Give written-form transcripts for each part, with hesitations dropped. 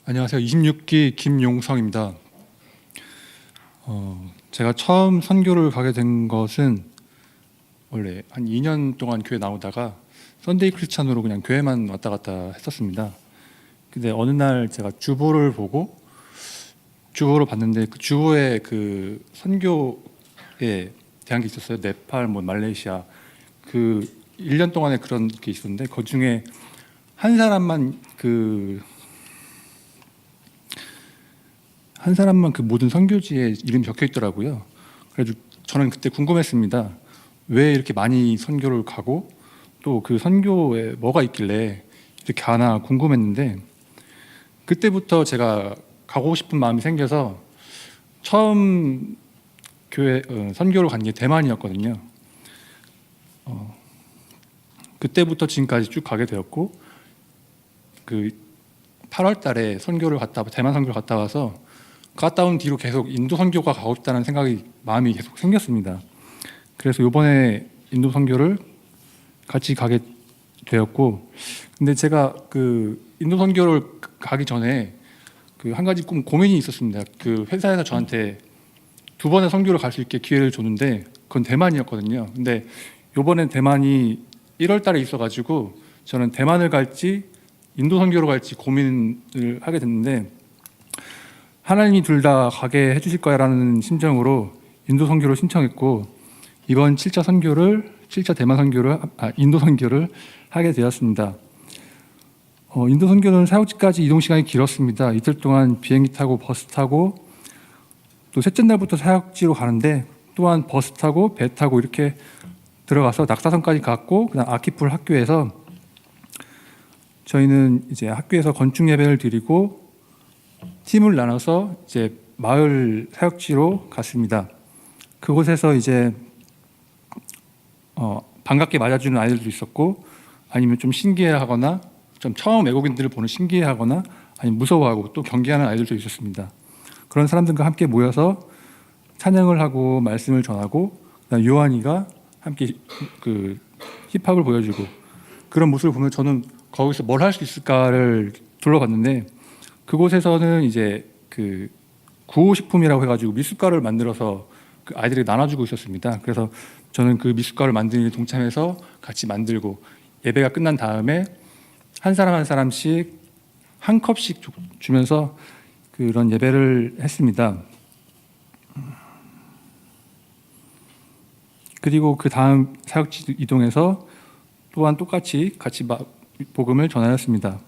안녕하세요. 26기 김용성입니다. 제가 처음 선교를 가게 된 것은 원래 한 2년 동안 교회 나오다가 썬데이 크리스찬으로 그냥 교회만 왔다 갔다 했었습니다. 근데 어느 날 제가 주보를 봤는데 그 주보에 그 선교에 대한 게 있었어요. 네팔, 말레이시아 그 1년 동안에 그런 게 있었는데 그 중에 한 사람만 그 모든 선교지에 이름이 적혀 있더라고요. 그래서 저는 그때 궁금했습니다. 왜 이렇게 많이 선교를 가고 또 그 선교에 뭐가 있길래 이렇게 가나 궁금했는데, 그때부터 제가 가고 싶은 마음이 생겨서 처음 선교를 간 게 대만이었거든요. 그때부터 지금까지 쭉 가게 되었고, 그 8월 달에 대만 선교를 갔다 와서 갔다 온 뒤로 계속 인도 선교가 가고 싶다는 마음이 계속 생겼습니다. 그래서 이번에 인도 선교를 같이 가게 되었고, 근데 제가 그 인도 선교를 가기 전에 그 한 가지 고민이 있었습니다. 그 회사에서 저한테 2번의 선교를 갈 수 있게 기회를 줬는데 그건 대만이었거든요. 근데 이번엔 대만이 1월 달에 있어가지고 저는 대만을 갈지 인도 선교로 갈지 고민을 하게 됐는데, 하나님이 둘 다 가게 해주실 거야라는 심정으로 인도 선교를 신청했고, 이번 7차 인도 선교를 하게 되었습니다. 인도 선교는 사역지까지 이동 시간이 길었습니다. 이틀 동안 비행기 타고 버스 타고, 또 셋째 날부터 사역지로 가는데 또한 버스 타고 배 타고 이렇게 들어가서 낙사선까지 갔고, 그다음 아키풀 학교에서 저희는 이제 학교에서 건축 예배를 드리고 팀을 나눠서 이제 마을 사역지로 갔습니다. 그곳에서 이제 반갑게 맞아주는 아이들도 있었고, 아니면 좀 신기해하거나 좀 처음 외국인들을 보는 신기해하거나 아니면 무서워하고 또 경계하는 아이들도 있었습니다. 그런 사람들과 함께 모여서 찬양을 하고 말씀을 전하고, 그다음 요한이가 함께 그 힙합을 보여주고, 그런 모습을 보면 저는 거기서 뭘 할 수 있을까를 둘러봤는데, 그곳에서는 이제 그 구호식품이라고 해가지고 미숫가루를 만들어서 그 아이들에게 나눠주고 있었습니다. 그래서 저는 그 미숫가루를 만드는 데 동참해서 같이 만들고, 예배가 끝난 다음에 한 사람 한 사람씩 한 컵씩 주면서 그런 예배를 했습니다. 그리고 그 다음 사역지 이동해서 또한 똑같이 같이 복음을 전하였습니다.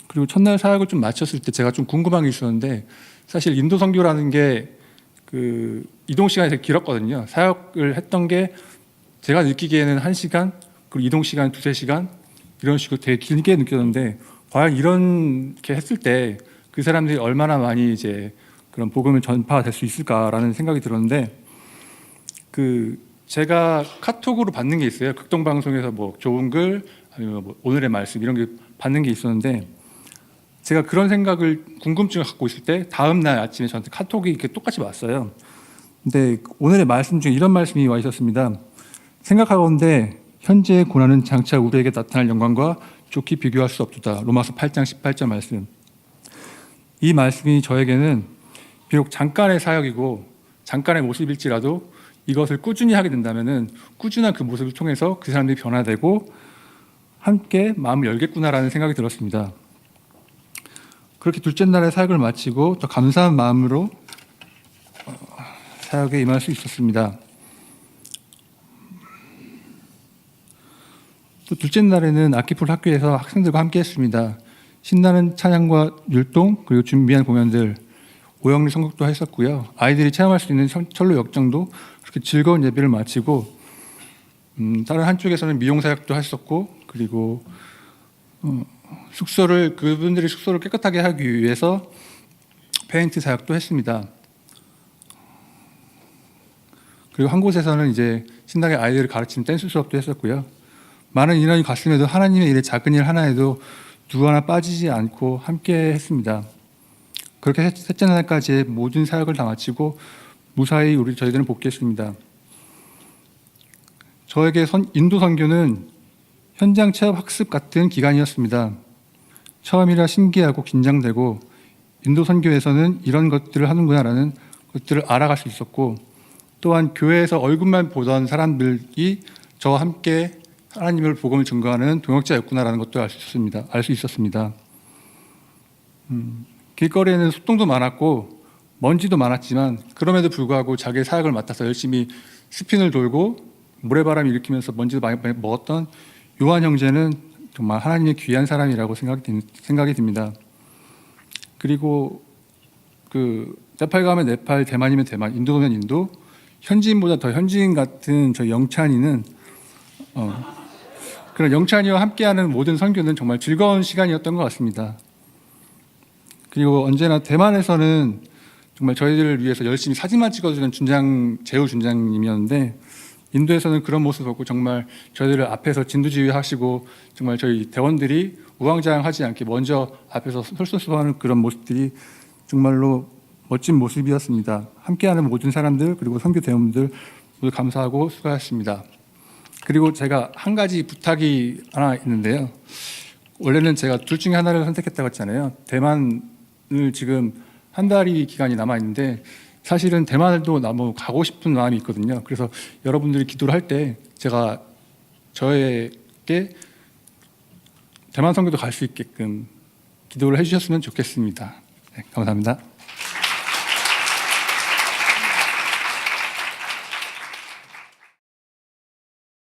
그리고 첫날 사역을 좀 마쳤을 때 제가 좀 궁금한 게 있었는데, 사실 인도 선교라는 게 그 이동 시간이 되게 길었거든요. 사역을 했던 게 제가 느끼기에는 1시간, 그리고 이동 시간 2-3시간 이런 식으로 되게 길게 느꼈는데, 과연 이렇게 했을 때 그 사람들이 얼마나 많이 이제 그런 복음을 전파가 될 수 있을까라는 생각이 들었는데, 그 제가 카톡으로 받는 게 있어요. 극동방송에서 좋은 글 아니면 오늘의 말씀 이런 게 받는 게 있었는데, 제가 그런 궁금증을 갖고 있을 때 다음 날 아침에 저한테 카톡이 이렇게 똑같이 왔어요. 근데 오늘의 말씀 중에 이런 말씀이 와 있었습니다. 생각하건대 현재의 고난은 장차 우리에게 나타날 영광과 좋게 비교할 수 없도다. 로마서 8장 18절 말씀. 이 말씀이 저에게는 비록 잠깐의 사역이고 잠깐의 모습일지라도 이것을 꾸준히 하게 된다면은 꾸준한 그 모습을 통해서 그 사람들이 변화되고 함께 마음을 열겠구나라는 생각이 들었습니다. 그렇게 둘째 날의 사역을 마치고 더 감사한 마음으로 사역에 임할 수 있었습니다. 또 둘째 날에는 아키풀 학교에서 학생들과 함께 했습니다. 신나는 찬양과 율동, 그리고 준비한 공연들, 오영리 선곡도 했었고요. 아이들이 체험할 수 있는 철로 역정도, 그렇게 즐거운 예배를 마치고 다른 한쪽에서는 미용 사역도 했었고, 그리고 그분들이 숙소를 깨끗하게 하기 위해서 페인트 사역도 했습니다. 그리고 한 곳에서는 이제 신나게 아이들을 가르치는 댄스 수업도 했었고요. 많은 인원이 갔음에도 하나님의 일에 작은 일 하나에도 누구 하나 빠지지 않고 함께 했습니다. 그렇게 셋째 날까지 모든 사역을 다 마치고 무사히 저희들은 복귀했습니다. 저에게 인도 선교는 현장 체험 학습 같은 기간이었습니다. 처음이라 신기하고 긴장되고 인도 선교에서는 이런 것들을 하는구나라는 것들을 알아갈 수 있었고, 또한 교회에서 얼굴만 보던 사람들이 저와 함께 하나님을 복음을 증거하는 동역자였구나라는 것도 알 수 있었습니다. 길거리에는 소똥도 많았고 먼지도 많았지만 그럼에도 불구하고 자기의 사역을 맡아서 열심히 스핀을 돌고 모래바람 일으키면서 먼지도 많이 먹었던 요한 형제는 정말 하나님의 귀한 사람이라고 생각이 듭니다. 그리고 네팔 가면 네팔, 대만이면 대만, 인도면 인도, 현지인보다 더 현지인 같은 저 영찬이는 그런 영찬이와 함께하는 모든 선교는 정말 즐거운 시간이었던 것 같습니다. 그리고 언제나 대만에서는 정말 저희들을 위해서 열심히 사진만 찍어주는 재우 준장님이었는데, 인도에서는 그런 모습 없고 정말 저희들을 앞에서 진두지휘하시고 정말 저희 대원들이 우왕좌왕하지 않게 먼저 앞에서 솔선수범하는 그런 모습들이 정말로 멋진 모습이었습니다. 함께하는 모든 사람들 그리고 선교 대원들 모두 감사하고 수고하셨습니다. 그리고 제가 한 가지 부탁이 하나 있는데요. 원래는 제가 둘 중에 하나를 선택했다고 했잖아요. 대만을 지금 한 달이 기간이 남아 있는데 사실은 대만도 너무 가고 싶은 마음이 있거든요. 그래서 여러분들이 기도를 할 때 제가 저에게 대만 선교도 갈 수 있게끔 기도를 해주셨으면 좋겠습니다. 네, 감사합니다.